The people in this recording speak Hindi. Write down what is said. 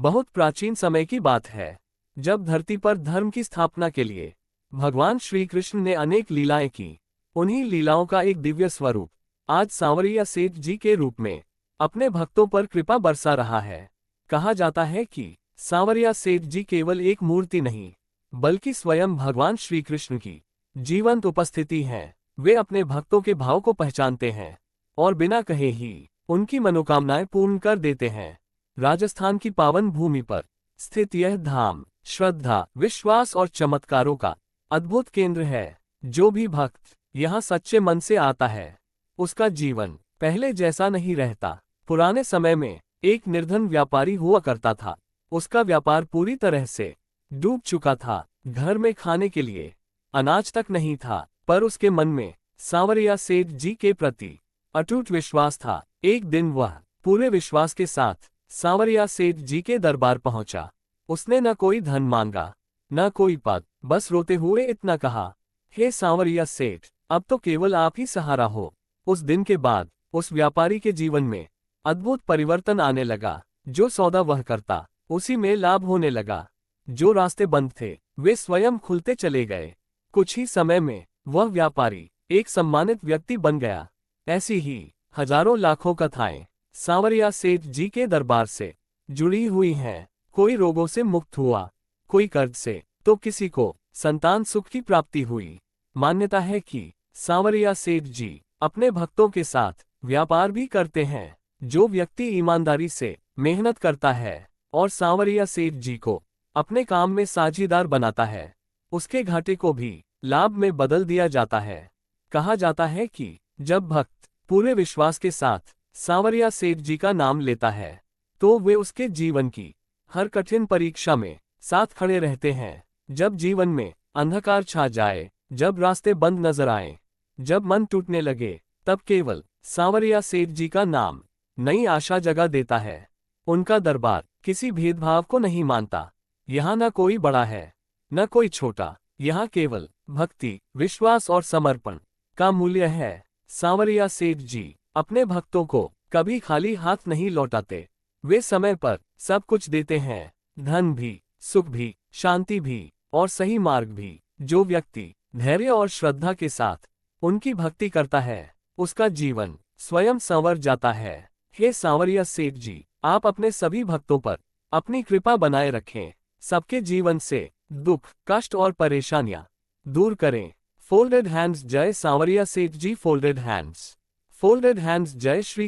बहुत प्राचीन समय की बात है, जब धरती पर धर्म की स्थापना के लिए भगवान श्री कृष्ण ने अनेक लीलाएं की। उन्हीं लीलाओं का एक दिव्य स्वरूप आज सांवरिया सेठ जी के रूप में अपने भक्तों पर कृपा बरसा रहा है। कहा जाता है कि सांवरिया सेठ जी केवल एक मूर्ति नहीं, बल्कि स्वयं भगवान श्री कृष्ण की जीवंत उपस्थिति है। वे अपने भक्तों के भाव को पहचानते हैं और बिना कहे ही उनकी मनोकामनाएं पूर्ण कर देते हैं। राजस्थान की पावन भूमि पर स्थित यह धाम श्रद्धा, विश्वास और चमत्कारों का अद्भुत केंद्र है। जो भी भक्त यहाँ सच्चे मन से आता है, उसका जीवन पहले जैसा नहीं रहता। पुराने समय में एक निर्धन व्यापारी हुआ करता था। उसका व्यापार पूरी तरह से डूब चुका था। घर में खाने के लिए अनाज तक नहीं था, पर उसके मन में सांवरिया सेठ जी के प्रति अटूट विश्वास था। एक दिन वह पूरे विश्वास के साथ सांवरिया सेठ जी के दरबार पहुंचा। उसने न कोई धन मांगा, न कोई पद, बस रोते हुए इतना कहा, हे सांवरिया सेठ, अब तो केवल आप ही सहारा हो। उस दिन के बाद उस व्यापारी के जीवन में अद्भुत परिवर्तन आने लगा। जो सौदा वह करता, उसी में लाभ होने लगा। जो रास्ते बंद थे, वे स्वयं खुलते चले गए। कुछ ही समय में वह व्यापारी एक सम्मानित व्यक्ति बन गया। ऐसी ही हजारों लाखों कथाएं सांवरिया सेठ जी के दरबार से जुड़ी हुई हैं। कोई रोगों से मुक्त हुआ, कोई कर्ज से, तो किसी को संतान सुख की प्राप्ति हुई। मान्यता है कि सांवरिया सेठ जी अपने भक्तों के साथ व्यापार भी करते हैं। जो व्यक्ति ईमानदारी से मेहनत करता है और सांवरिया सेठ जी को अपने काम में साझीदार बनाता है, उसके घाटे को भी लाभ में बदल दिया जाता है। कहा जाता है कि जब भक्त पूरे विश्वास के साथ सांवरिया सेठ जी का नाम लेता है, तो वे उसके जीवन की हर कठिन परीक्षा में साथ खड़े रहते हैं। जब जीवन में अंधकार छा जाए, जब रास्ते बंद नजर आए, जब मन टूटने लगे, तब केवल सांवरिया सेठ जी का नाम नई आशा जगा देता है। उनका दरबार किसी भेदभाव को नहीं मानता। यहाँ न कोई बड़ा है, न कोई छोटा। यहाँ केवल भक्ति, विश्वास और समर्पण का मूल्य है। सांवरिया सेठ जी अपने भक्तों को कभी खाली हाथ नहीं लौटाते। वे समय पर सब कुछ देते हैं, धन भी, सुख भी, शांति भी और सही मार्ग भी। जो व्यक्ति धैर्य और श्रद्धा के साथ उनकी भक्ति करता है, उसका जीवन स्वयं संवर जाता है। हे सांवरिया सेठ जी, आप अपने सभी भक्तों पर अपनी कृपा बनाए रखें। सबके जीवन से दुख, कष्ट और परेशानियां दूर करें। फोल्डेड हैंड्स, जय सांवरिया सेठ जी। फोल्डेड हैंड्स, जय श्री